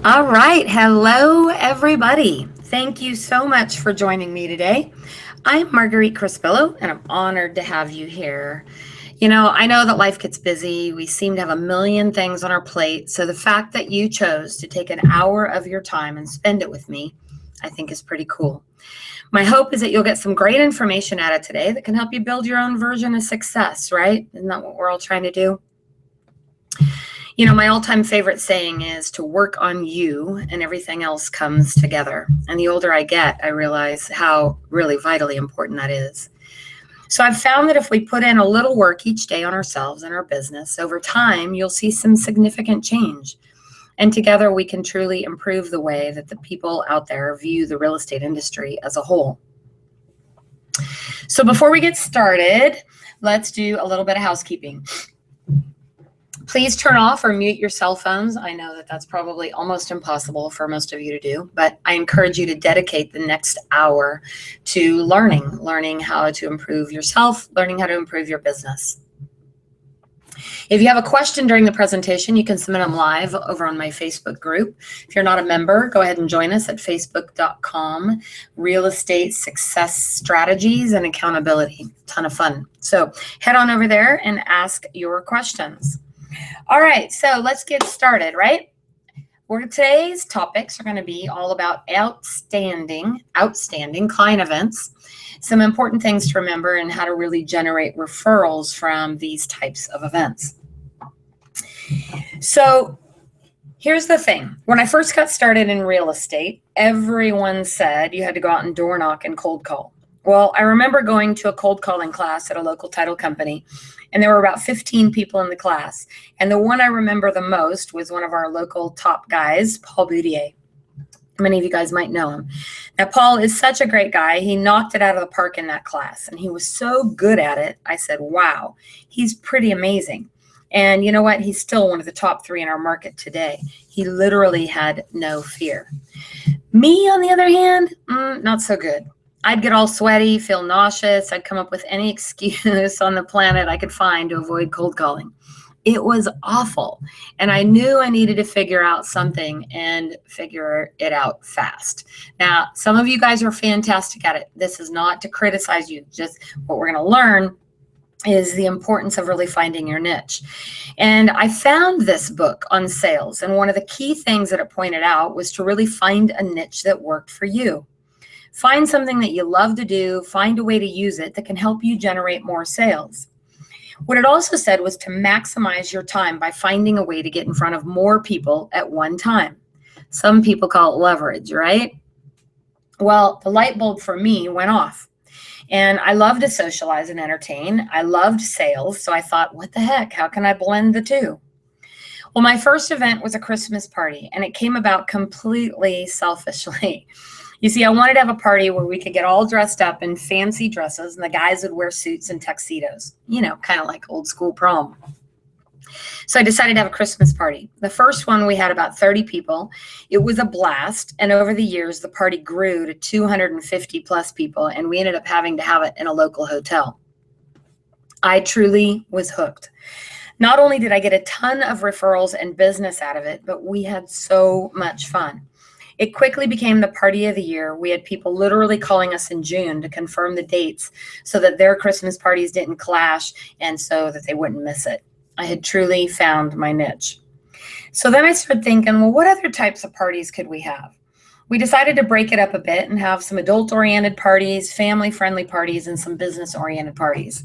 All right. Hello, everybody. Thank you so much for joining me today. I'm Marguerite Crispillo, and I'm honored to have you here. I know that life gets busy. We seem to have a million things on our plate. So the fact that you chose to take an hour of your time and spend it with me, I think is pretty cool. My hope is that you'll get some great information out of today that can help you build your own version of success, right? Isn't that what we're all trying to do? My all-time favorite saying is to work on you and everything else comes together. And the older I get, I realize how really vitally important that is. So I've found that if we put in a little work each day on ourselves and our business, over time, you'll see some significant change. And together we can truly improve the way that the people out there view the real estate industry as a whole. So before we get started, let's do a little bit of housekeeping. Please turn off or mute your cell phones. I know that that's probably almost impossible for most of you to do, but I encourage you to dedicate the next hour to learning how to improve yourself, learning how to improve your business. If you have a question during the presentation, you can submit them live over on my Facebook group. If you're not a member, go ahead and join us at facebook.com, Real Estate Success Strategies and Accountability. Ton of fun. So head on over there and ask your questions. All right, so let's get started, right? Today's topics are going to be all about outstanding client events, some important things to remember, and how to really generate referrals from these types of events. So here's the thing. When I first got started in real estate, everyone said you had to go out and door knock and cold call. Well, I remember going to a cold calling class at a local title company, and there were about 15 people in the class. And the one I remember the most was one of our local top guys, Paul Boudier. Many of you guys might know him. Now, Paul is such a great guy. He knocked it out of the park in that class, and he was so good at it. I said, wow, he's pretty amazing. And you know what? He's still one of the top 3 in our market today. He literally had no fear. Me, on the other hand, not so good. I'd get all sweaty, feel nauseous. I'd come up with any excuse on the planet I could find to avoid cold calling. It was awful. And I knew I needed to figure out something and figure it out fast. Now, some of you guys are fantastic at it. This is not to criticize you. Just what we're going to learn is the importance of really finding your niche. And I found this book on sales. And one of the key things that it pointed out was to really find a niche that worked for you. Find something that you love to do, find a way to use it that can help you generate more sales. What it also said was to maximize your time by finding a way to get in front of more people at one time. Some people call it leverage, right? Well, the light bulb for me went off. And I love to socialize and entertain. I loved sales. So I thought, what the heck? How can I blend the two? Well, my first event was a Christmas party, and it came about completely selfishly. You see, I wanted to have a party where we could get all dressed up in fancy dresses, and the guys would wear suits and tuxedos, kind of like old school prom. So I decided to have a Christmas party. The first one, we had about 30 people. It was a blast. And over the years, the party grew to 250 plus people, and we ended up having to have it in a local hotel. I truly was hooked. Not only did I get a ton of referrals and business out of it, but we had so much fun. It quickly became the party of the year. We had people literally calling us in June to confirm the dates so that their Christmas parties didn't clash and so that they wouldn't miss it. I had truly found my niche. So then I started thinking, well, what other types of parties could we have? We decided to break it up a bit and have some adult-oriented parties, family-friendly parties, and some business-oriented parties.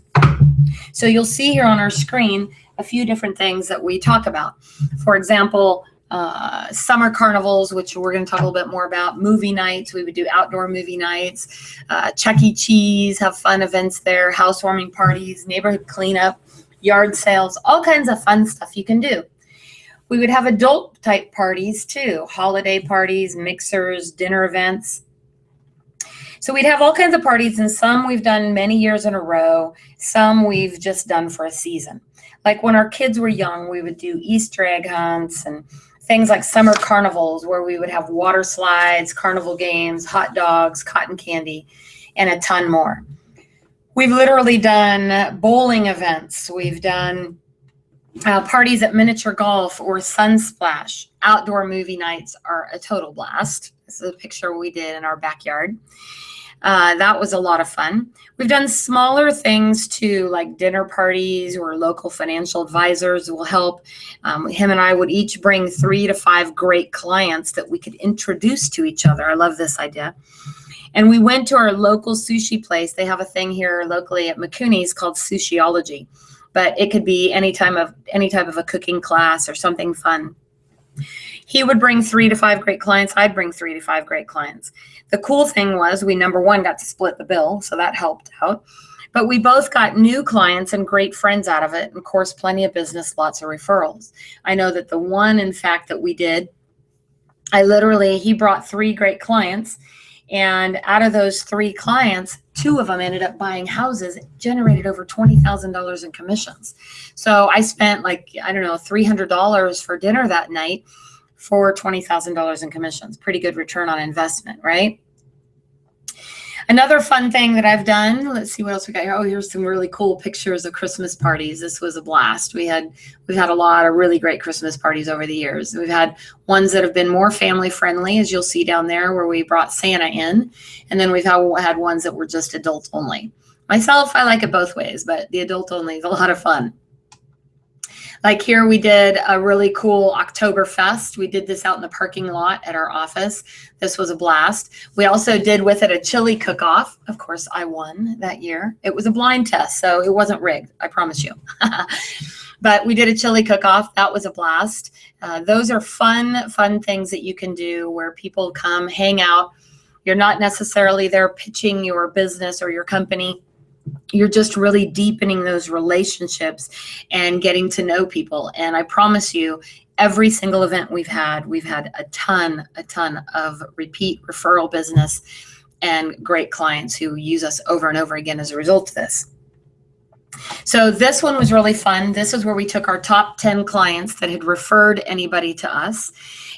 So you'll see here on our screen a few different things that we talk about. For example, summer carnivals, which we're going to talk a little bit more about, movie nights. We would do outdoor movie nights, Chuck E. Cheese, have fun events there, housewarming parties, neighborhood cleanup, yard sales, all kinds of fun stuff you can do. We would have adult type parties too, holiday parties, mixers, dinner events. So we'd have all kinds of parties, and some we've done many years in a row, some we've just done for a season. Like when our kids were young, we would do Easter egg hunts and things like summer carnivals where we would have water slides, carnival games, hot dogs, cotton candy, and a ton more. We've literally done bowling events. We've done Parties at miniature golf or sunsplash. Outdoor movie nights are a total blast. This is a picture we did in our backyard. That was a lot of fun. We've done smaller things too, like dinner parties or local financial advisors will help. Him and I would each bring 3 to 5 great clients that we could introduce to each other. I love this idea. And we went to our local sushi place. They have a thing here locally at McCooney's called Sushiology, but it could be any type of a cooking class or something fun. He would bring 3 to 5 great clients. I'd bring 3 to 5 great clients. The cool thing was we, number one, got to split the bill, so that helped out. But we both got new clients and great friends out of it. And of course, plenty of business, lots of referrals. I know that the one, in fact, that we did, he brought 3 great clients. And out of those 3 clients, 2 of them ended up buying houses, generated over $20,000 in commissions. So I spent $300 for dinner that night for $20,000 in commissions. Pretty good return on investment, right? Another fun thing that I've done, let's see what else we got here. Oh, here's some really cool pictures of Christmas parties. This was a blast. We've had a lot of really great Christmas parties over the years. We've had ones that have been more family friendly, as you'll see down there, where we brought Santa in. And then we've had ones that were just adult only. Myself, I like it both ways, but the adult only is a lot of fun. Like here, we did a really cool Oktoberfest. We did this out in the parking lot at our office. This was a blast. We also did with it a chili cook-off. Of course, I won that year. It was a blind test, so it wasn't rigged, I promise you. But we did a chili cook-off. That was a blast. Those are fun things that you can do where people come, hang out. You're not necessarily there pitching your business or your company. You're just really deepening those relationships and getting to know people. And I promise you, every single event we've had a ton of repeat referral business and great clients who use us over and over again as a result of this. So this one was really fun. This is where we took our top 10 clients that had referred anybody to us,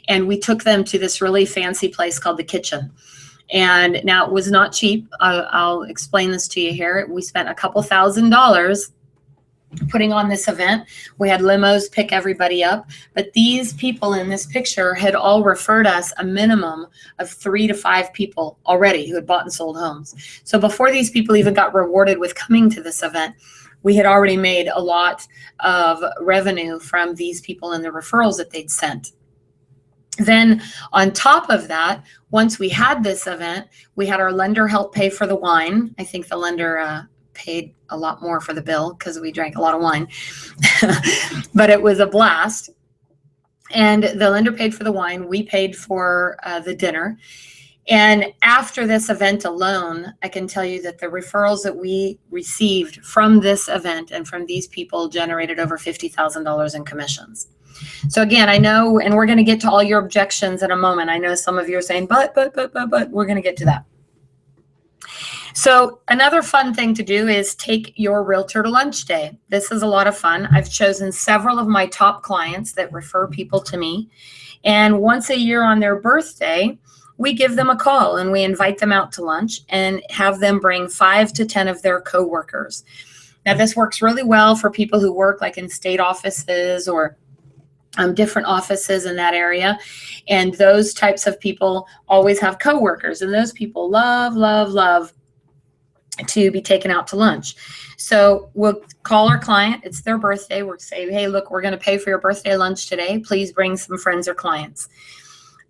and we took them to this really fancy place called The Kitchen. And now it was not cheap. I'll explain this to you here. We spent a couple $1,000s putting on this event. We had limos pick everybody up, but these people in this picture had all referred us a minimum of 3 to 5 people already who had bought and sold homes. So before these people even got rewarded with coming to this event, we had already made a lot of revenue from these people and the referrals that they'd sent. Then on top of that, once we had this event, we had our lender help pay for the wine. I think the lender paid a lot more for the bill because we drank a lot of wine, but it was a blast. And the lender paid for the wine. We paid for the dinner. And after this event alone, I can tell you that the referrals that we received from this event and from these people generated over $50,000 in commissions. So again, I know, and we're going to get to all your objections in a moment. I know some of you are saying, but we're going to get to that. So another fun thing to do is take your realtor to lunch day. This is a lot of fun. I've chosen several of my top clients that refer people to me. And once a year on their birthday, we give them a call and we invite them out to lunch and have them bring 5 to 10 of their coworkers. Now, this works really well for people who work like in state offices or different offices in that area. And those types of people always have coworkers, and those people love to be taken out to lunch. So we'll call our client. It's their birthday. We'll say, hey, look, we're going to pay for your birthday lunch today. Please bring some friends or clients.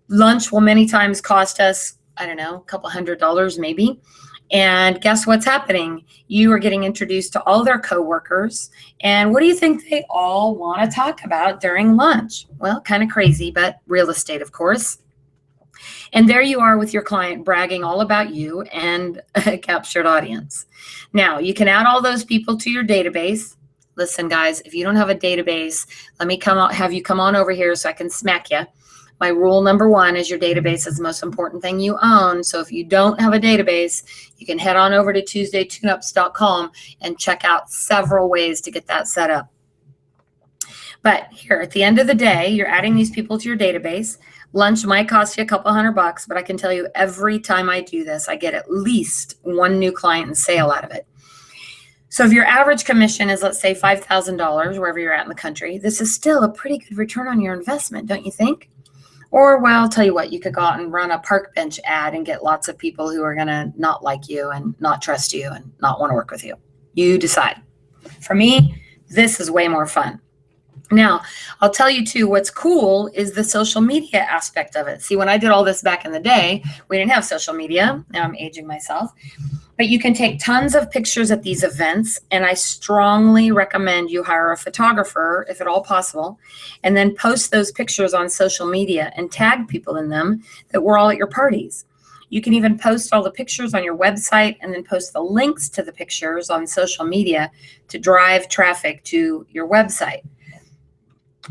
Lunch will many times cost us, I don't know, a couple $100 maybe. And guess what's happening? You are getting introduced to all their coworkers. And what do you think they all want to talk about during lunch? Well, kind of crazy, but real estate, of course. And there you are with your client bragging all about you and a captured audience. Now, you can add all those people to your database. Listen, guys, if you don't have a database, let me have you come on over here so I can smack you. My rule number 1 is your database is the most important thing you own. So if you don't have a database, you can head on over to TuesdayTuneUps.com and check out several ways to get that set up. But here, at the end of the day, you're adding these people to your database. Lunch might cost you a couple $100, but I can tell you every time I do this, I get at least 1 new client and sale out of it. So if your average commission is, let's say, $5,000, wherever you're at in the country, this is still a pretty good return on your investment, don't you think? Or, well, I'll tell you what, you could go out and run a park bench ad and get lots of people who are going to not like you and not trust you and not want to work with you. You decide. For me, this is way more fun. Now, I'll tell you too, what's cool is the social media aspect of it. See, when I did all this back in the day, we didn't have social media. Now I'm aging myself. But you can take tons of pictures at these events, and I strongly recommend you hire a photographer, if at all possible, and then post those pictures on social media and tag people in them that were all at your parties. You can even post all the pictures on your website and then post the links to the pictures on social media to drive traffic to your website.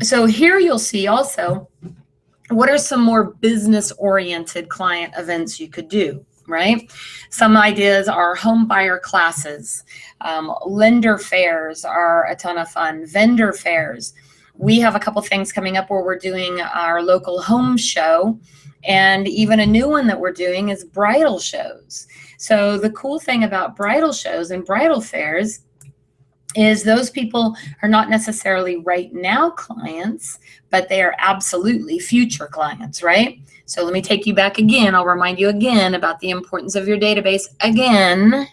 So here you'll see also, what are some more business-oriented client events you could do? Right? Some ideas are home buyer classes, lender fairs are a ton of fun, vendor fairs. We have a couple things coming up where we're doing our local home show, and even a new one that we're doing is bridal shows. So the cool thing about bridal shows and bridal fairs is those people are not necessarily right now clients, but they are absolutely future clients, right? So let me take you back again. I'll remind you again about the importance of your database again,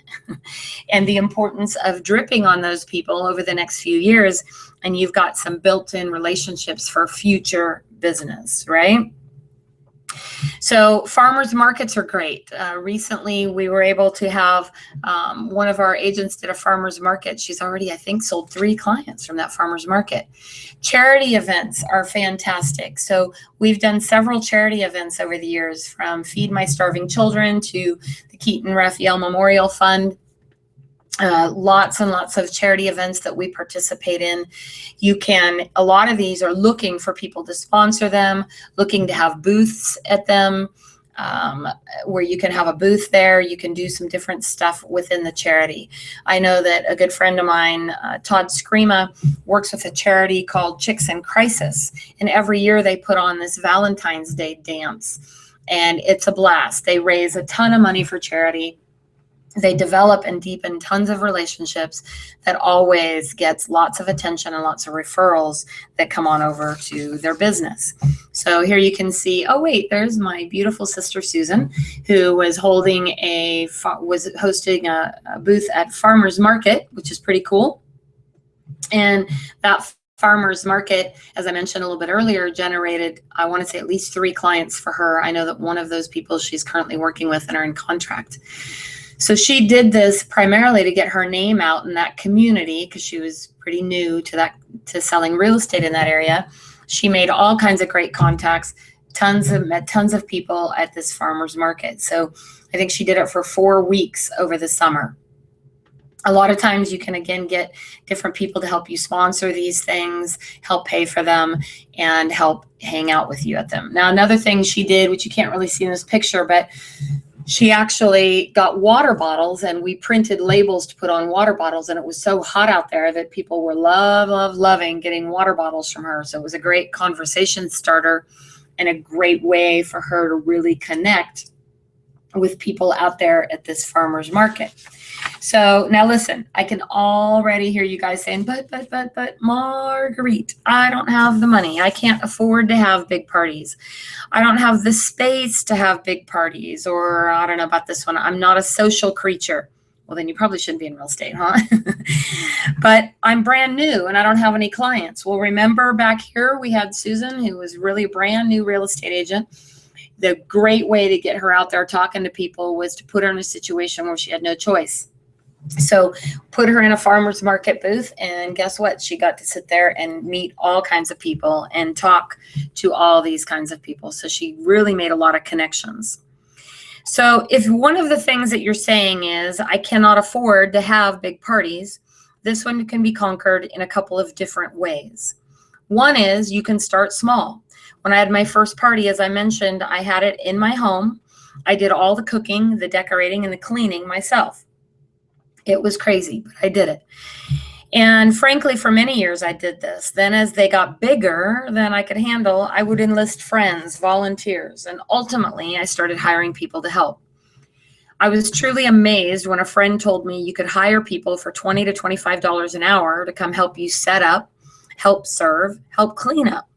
and the importance of dripping on those people over the next few years. And you've got some built-in relationships for future business, right? So farmers markets are great. Recently, we were able to have one of our agents did a farmers market. She's already, I think, sold 3 clients from that farmers market. Charity events are fantastic. So we've done several charity events over the years, from Feed My Starving Children to the Keaton Raphael Memorial Fund. Lots and lots of charity events that we participate in. A lot of these are looking for people to sponsor them, looking to have booths at them, where you can have a booth there. You can do some different stuff within the charity. I know that a good friend of mine, Todd Screama, works with a charity called Chicks in Crisis. And every year they put on this Valentine's Day dance. And it's a blast. They raise a ton of money for charity. They develop and deepen tons of relationships that always gets lots of attention and lots of referrals that come on over to their business. So here you can see, oh wait, there's my beautiful sister Susan, who was hosting a booth at Farmers Market, which is pretty cool. And that farmers market, as I mentioned a little bit earlier, generated, I want to say, at least 3 clients for her. I know that one of those people she's currently working with and are in contract. So she did this primarily to get her name out in that community, because she was pretty new to selling real estate in that area. She made all kinds of great contacts, met tons of people at this farmers market. So I think she did it for 4 weeks over the summer. A lot of times you can, again, get different people to help you sponsor these things, help pay for them, and help hang out with you at them. Now, another thing she did, which you can't really see in this picture, but she actually got water bottles, and we printed labels to put on water bottles. And it was so hot out there that people were loving getting water bottles from her. So it was a great conversation starter and a great way for her to really connect with people out there at this farmer's market. So now listen, I can already hear you guys saying, but Marguerite, I don't have the money. I can't afford to have big parties. I don't have the space to have big parties. Or I don't know about this one, I'm not a social creature. Well, then you probably shouldn't be in real estate, huh? But I'm brand new and I don't have any clients. Well, remember back here we had Susan, who was really a brand new real estate agent. The great way to get her out there talking to people was to put her in a situation where she had no choice. So put her in a farmer's market booth, and guess what? She got to sit there and meet all kinds of people and talk to all these kinds of people. So she really made a lot of connections. So if one of the things that you're saying is, I cannot afford to have big parties, this one can be conquered in a couple of different ways. One is you can start small. When I had my first party, as I mentioned, I had it in my home. I did all the cooking, the decorating, and the cleaning myself. It was crazy, but I did it. And frankly, for many years, I did this. Then as they got bigger than I could handle, I would enlist friends, volunteers, and ultimately I started hiring people to help. I was truly amazed when a friend told me you could hire people for $20 to $25 an hour to come help you set up, help serve, help clean up.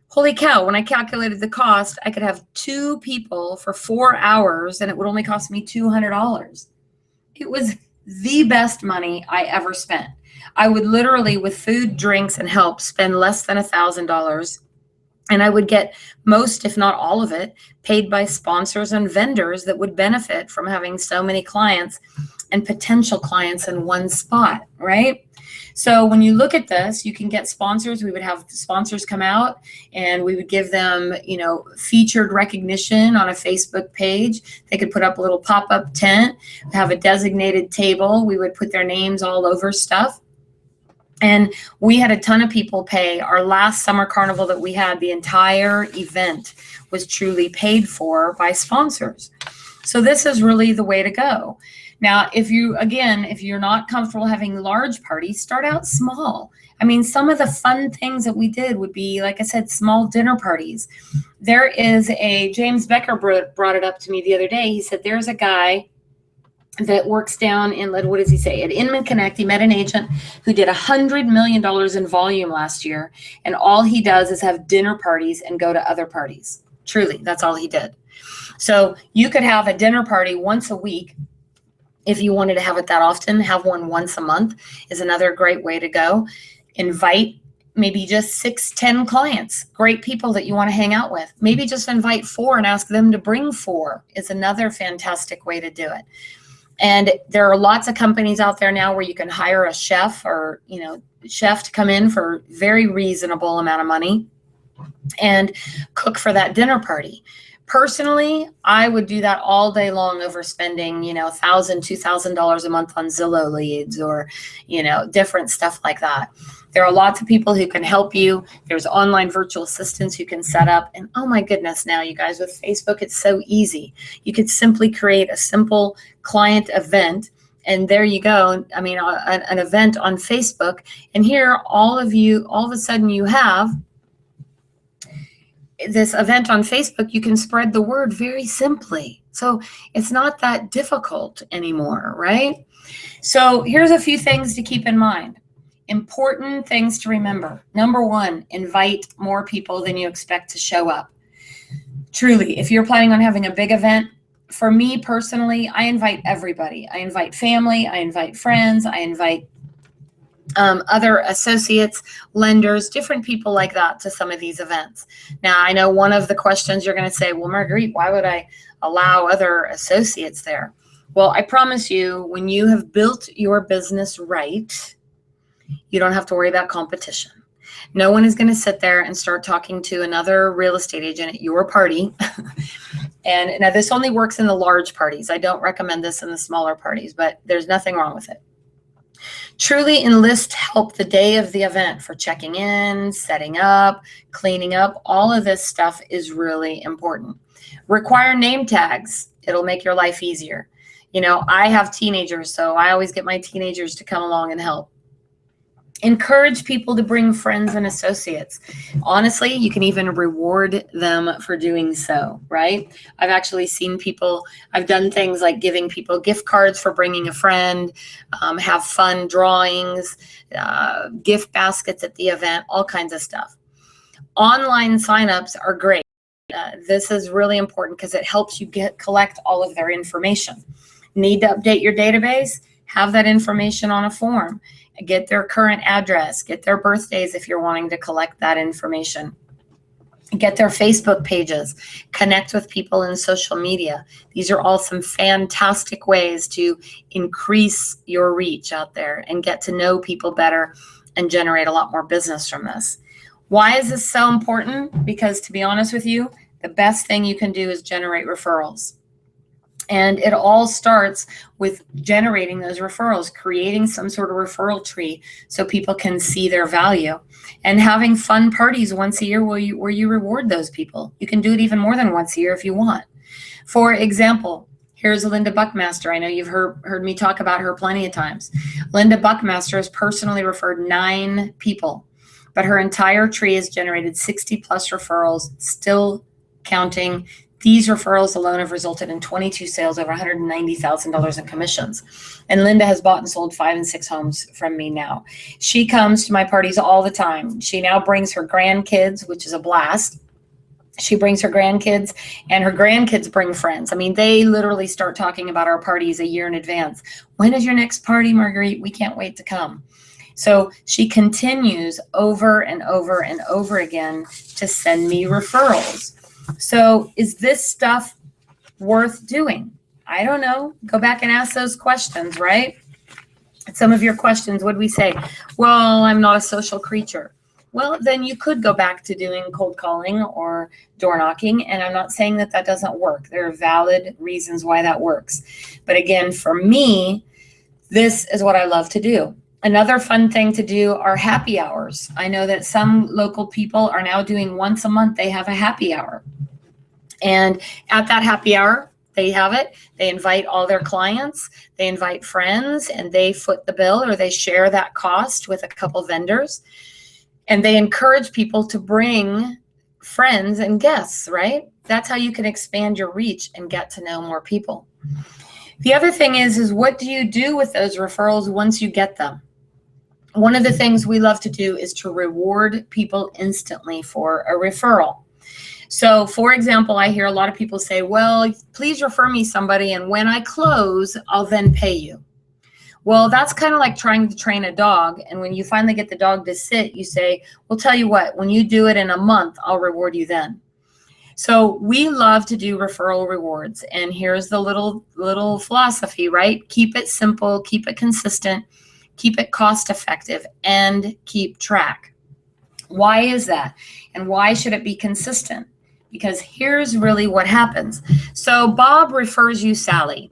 Holy cow, when I calculated the cost, I could have 2 people for 4 hours and it would only cost me $200. It was the best money I ever spent. I would literally, with food, drinks, and help, spend less than $1,000. And I would get most, if not all of it, paid by sponsors and vendors that would benefit from having so many clients and potential clients in one spot, right? So when you look at this, you can get sponsors. We would have sponsors come out and we would give them, featured recognition on a Facebook page. They could put up a little pop-up tent, have a designated table. We would put their names all over stuff. And we had a ton of people pay. Our last summer carnival that we had, the entire event was truly paid for by sponsors. So this is really the way to go. Now, if you're not comfortable having large parties, start out small. I mean, some of the fun things that we did would be, like I said, small dinner parties. James Becker brought it up to me the other day. He said, there's a guy that works down in, what does he say, at Inman Connect. He met an agent who did $100 million in volume last year. And all he does is have dinner parties and go to other parties. Truly, that's all he did. So you could have a dinner party once a week. If you wanted to have it that often, have one once a month is another great way to go. Invite maybe just 6-10 clients, great people that you want to hang out with. Maybe just invite 4 and ask them to bring 4 is another fantastic way to do it. And there are lots of companies out there now where you can hire a chef or, chef to come in for a very reasonable amount of money and cook for that dinner party. Personally, I would do that all day long over spending, $1,000, $2,000 a month on Zillow leads or, different stuff like that. There are lots of people who can help you. There's online virtual assistants you can set up. And oh my goodness, now you guys with Facebook, it's so easy. You could simply create a simple client event. And there you go. I mean, an event on Facebook. And here, all of a sudden you have this event on Facebook. You can spread the word very simply. So it's not that difficult anymore, right? So here's a few things to keep in mind. Important things to remember. Number 1, invite more people than you expect to show up. Truly, if you're planning on having a big event, for me personally, I invite everybody. I invite family, I invite friends, I invite other associates, lenders, different people like that to some of these events. Now, I know one of the questions you're going to say, well, Marguerite, why would I allow other associates there? Well, I promise you, when you have built your business right, you don't have to worry about competition. No one is going to sit there and start talking to another real estate agent at your party. And now this only works in the large parties. I don't recommend this in the smaller parties, but there's nothing wrong with it. Truly enlist help the day of the event for checking in, setting up, cleaning up. All of this stuff is really important. Require name tags. It'll make your life easier. I have teenagers, so I always get my teenagers to come along and help. Encourage people to bring friends and associates. Honestly, you can even reward them for doing so, right? I've actually seen I've done things like giving people gift cards for bringing a friend, have fun drawings, gift baskets at the event, all kinds of stuff. Online signups are great. This is really important because it helps you collect all of their information. Need to update your database? Have that information on a form. Get their current address, get their birthdays if you're wanting to collect that information. Get their Facebook pages, connect with people in social media. These are all some fantastic ways to increase your reach out there and get to know people better and generate a lot more business from this. Why is this so important? Because to be honest with you, the best thing you can do is generate referrals. And it all starts with generating those referrals, creating some sort of referral tree so people can see their value, and having fun parties once a year where you reward those people. You can do it even more than once a year if you want. For example, here's Linda Buckmaster. I know you've heard me talk about her plenty of times. Linda Buckmaster has personally referred 9 people, but her entire tree has generated 60 plus referrals, still counting, These referrals alone have resulted in 22 sales, over $190,000 in commissions. And Linda has bought and sold 5 and 6 homes from me now. She comes to my parties all the time. She now brings her grandkids, which is a blast. She brings her grandkids, and her grandkids bring friends. I mean, they literally start talking about our parties a year in advance. When is your next party, Marguerite? We can't wait to come. So she continues over and over and over again to send me referrals. So is this stuff worth doing? I don't know. Go back and ask those questions, right? Some of your questions, what do we say? Well, I'm not a social creature. Well, then you could go back to doing cold calling or door knocking, and I'm not saying that that doesn't work. There are valid reasons why that works. But again, for me, this is what I love to do. Another fun thing to do are happy hours. I know that some local people are now doing once a month, they have a happy hour. And at that happy hour, they have it. They invite all their clients, they invite friends, and they foot the bill, or they share that cost with a couple vendors. And they encourage people to bring friends and guests, right? That's how you can expand your reach and get to know more people. The other thing is what do you do with those referrals once you get them? One of the things we love to do is to reward people instantly for a referral. So, for example, I hear a lot of people say, well, please refer me somebody, and when I close, I'll then pay you. Well, that's kind of like trying to train a dog. And when you finally get the dog to sit, you say, well, tell you what, when you do it in a month, I'll reward you then. So we love to do referral rewards. And here's the little philosophy, right? Keep it simple, keep it consistent, keep it cost effective, and keep track. Why is that? And why should it be consistent? Because here's really what happens. So Bob refers you Sally,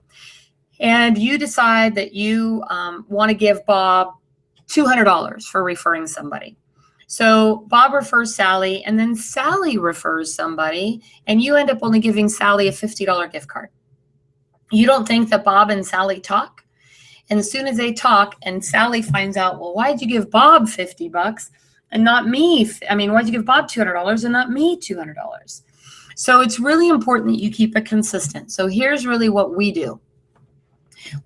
and you decide that you want to give Bob $200 for referring somebody. So Bob refers Sally, and then Sally refers somebody, and you end up only giving Sally a $50 gift card. You don't think that Bob and Sally talk? And as soon as they talk and Sally finds out, well, why'd you give Bob $50 and not me? I mean, why'd you give Bob $200 and not me $200? So it's really important that you keep it consistent. So here's really what we do.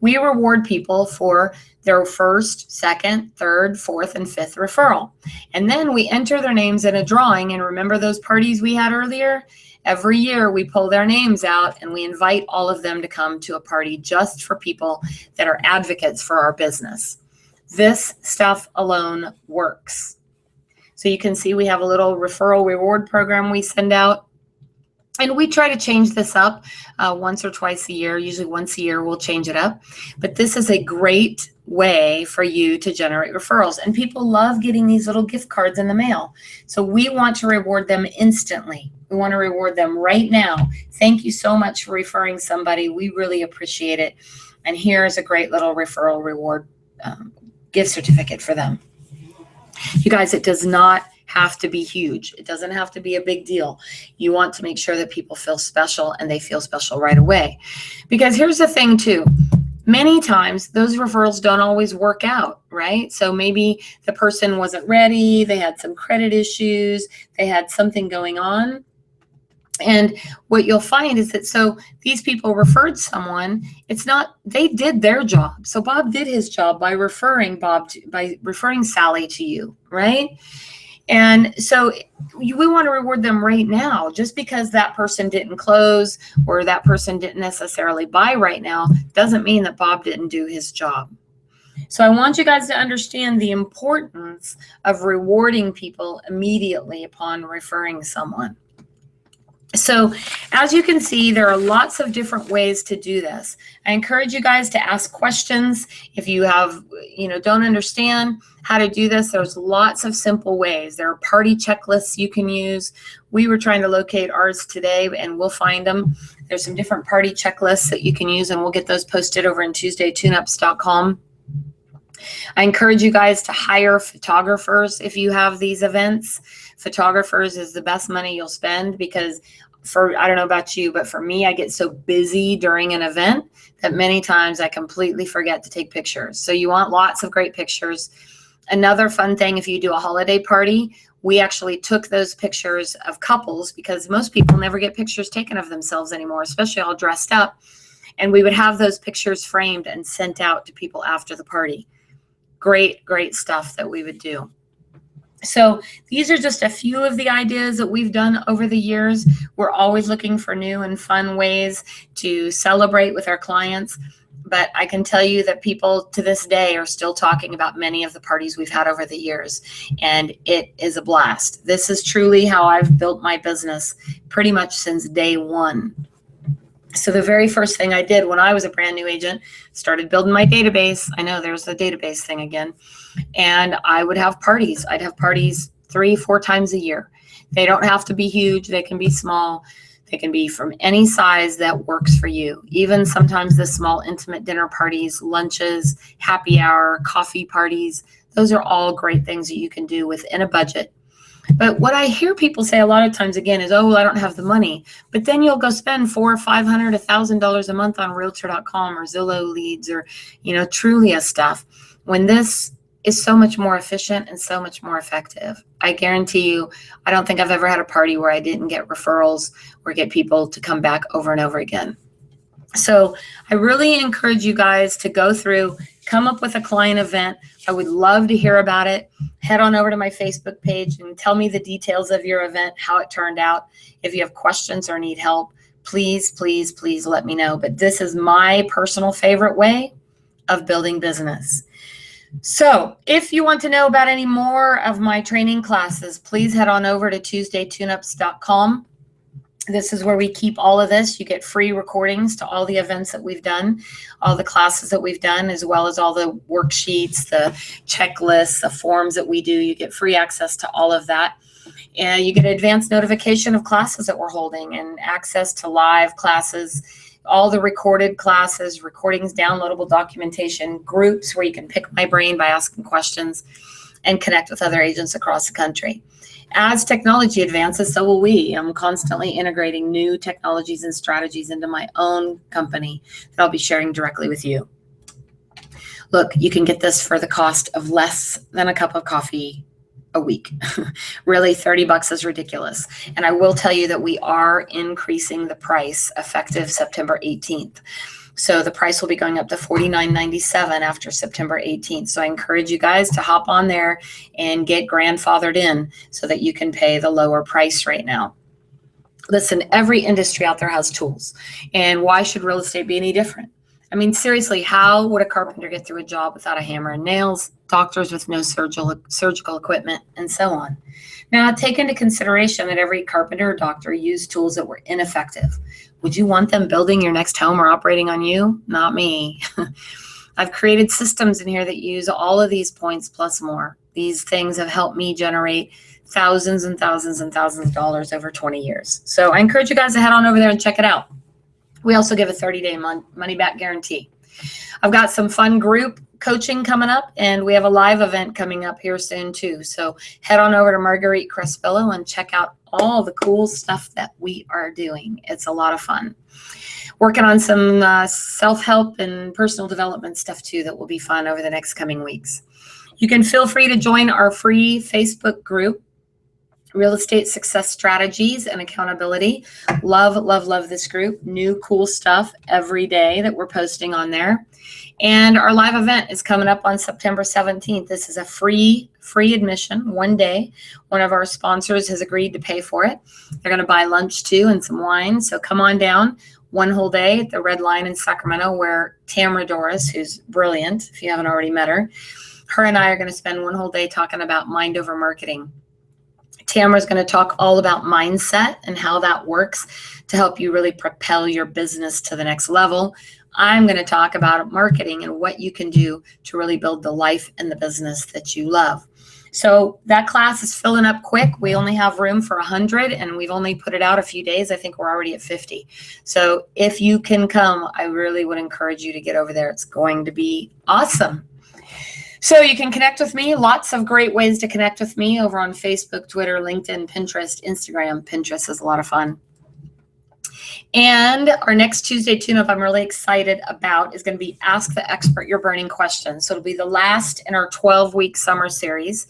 We reward people for their first, second, third, fourth, and fifth referral. And then we enter their names in a drawing. And remember those parties we had earlier? Every year we pull their names out and we invite all of them to come to a party just for people that are advocates for our business. This stuff alone works. So you can see we have a little referral reward program we send out. And we try to change this up once or twice a year. Usually once a year we'll change it up. But this is a great way for you to generate referrals. And people love getting these little gift cards in the mail. So we want to reward them instantly. We want to reward them right now. Thank you so much for referring somebody. We really appreciate it. And here's a great little referral reward gift certificate for them. You guys, it does not have to be huge. It doesn't have to be a big deal. You want to make sure that people feel special, and they feel special right away. Because here's the thing too, many times those referrals don't always work out, right? So maybe the person wasn't ready, they had some credit issues, they had something going on. And what you'll find is that, so these people referred someone, it's not, they did their job. So Bob did his job by referring Sally to you, right? And so we want to reward them right now. Just because that person didn't close or that person didn't necessarily buy right now doesn't mean that Bob didn't do his job. So I want you guys to understand the importance of rewarding people immediately upon referring someone. So as you can see, there are lots of different ways to do this. I encourage you guys to ask questions. If you have, don't understand how to do this, there's lots of simple ways. There are party checklists you can use. We were trying to locate ours today, and we'll find them. There's some different party checklists that you can use, and we'll get those posted over in TuesdayTuneUps.com. I encourage you guys to hire photographers if you have these events. Photographers is the best money you'll spend, because I don't know about you, but for me, I get so busy during an event that many times I completely forget to take pictures. So you want lots of great pictures. Another fun thing, if you do a holiday party, we actually took those pictures of couples, because most people never get pictures taken of themselves anymore, especially all dressed up. And we would have those pictures framed and sent out to people after the party. Great, great stuff that we would do. So these are just a few of the ideas that we've done over the years. We're always looking for new and fun ways to celebrate with our clients. But I can tell you that people to this day are still talking about many of the parties we've had over the years, and it is a blast. This is truly how I've built my business pretty much since day one. So the very first thing I did when I was a brand new agent, started building my database. I know there's the database thing again. And I would have parties. I'd have parties 3-4 times a year. They don't have to be huge. They can be small. They can be from any size that works for you. Even sometimes the small intimate dinner parties, lunches, happy hour, coffee parties. Those are all great things that you can do within a budget. But what I hear people say a lot of times again is, oh, well, I don't have the money. But then you'll go spend $400 or $500, $1,000 a month on Realtor.com or Zillow leads or, Trulia stuff, when this is so much more efficient and so much more effective. I guarantee you, I don't think I've ever had a party where I didn't get referrals or get people to come back over and over again. So I really encourage you guys to go through, come up with a client event. I would love to hear about it. Head on over to my Facebook page and tell me the details of your event, how it turned out. If you have questions or need help, please, please, please let me know. But this is my personal favorite way of building business. So if you want to know about any more of my training classes, please head on over to TuesdayTuneUps.com. This is where we keep all of this. You get free recordings to all the events that we've done, all the classes that we've done, as well as all the worksheets, the checklists, the forms that we do. You get free access to all of that. And you get advanced notification of classes that we're holding and access to live classes, all the recorded classes, recordings, downloadable documentation, groups where you can pick my brain by asking questions and connect with other agents across the country. As technology advances, so will we. I'm constantly integrating new technologies and strategies into my own company that I'll be sharing directly with you. Look, you can get this for the cost of less than a cup of coffee a week. Really, $30 is ridiculous. And I will tell you that we are increasing the price effective September 18th. So the price will be going up to $49.97 after September 18th. So I encourage you guys to hop on there and get grandfathered in so that you can pay the lower price right now. Listen, every industry out there has tools. And why should real estate be any different? I mean, seriously, how would a carpenter get through a job without a hammer and nails, doctors with no surgical equipment, and so on? Now, take into consideration that every carpenter or doctor used tools that were ineffective. Would you want them building your next home or operating on you? Not me. I've created systems in here that use all of these points plus more. These things have helped me generate thousands and thousands and thousands of dollars over 20 years. So I encourage you guys to head on over there and check it out. We also give a 30-day money-back guarantee. I've got some fun group coaching coming up, and we have a live event coming up here soon too. So head on over to Marguerite Crespillo and check out all the cool stuff that we are doing. It's a lot of fun. Working on some self-help and personal development stuff too that will be fun over the next coming weeks. You can feel free to join our free Facebook group, Real Estate Success Strategies and Accountability. Love, love, love this group. New cool stuff every day that we're posting on there. And our live event is coming up on September 17th. This is a free admission, one day. One of our sponsors has agreed to pay for it. They're going to buy lunch too and some wine. So come on down one whole day at the Red Line in Sacramento, where Tamara Doris, who's brilliant, if you haven't already met her and I are going to spend one whole day talking about mind over marketing. Tamara's going to talk all about mindset and how that works to help you really propel your business to the next level. I'm going to talk about marketing and what you can do to really build the life and the business that you love. So that class is filling up quick. We only have room for 100, and we've only put it out a few days. I think we're already at 50. So if you can come, I really would encourage you to get over there. It's going to be awesome. So you can connect with me. Lots of great ways to connect with me over on Facebook, Twitter, LinkedIn, Pinterest, Instagram. Pinterest is a lot of fun. And our next Tuesday tune-up I'm really excited about is going to be Ask the Expert Your Burning Questions. So it'll be the last in our 12-week summer series.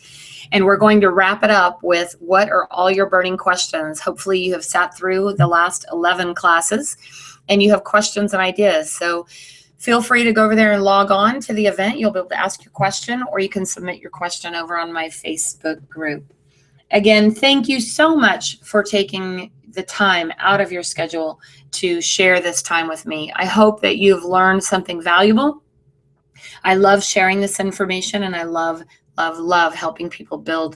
And we're going to wrap it up with what are all your burning questions. Hopefully you have sat through the last 11 classes and you have questions and ideas. So feel free to go over there and log on to the event. You'll be able to ask your question, or you can submit your question over on my Facebook group. Again, thank you so much for taking the time out of your schedule to share this time with me. I hope that you've learned something valuable. I love sharing this information, and I love helping people build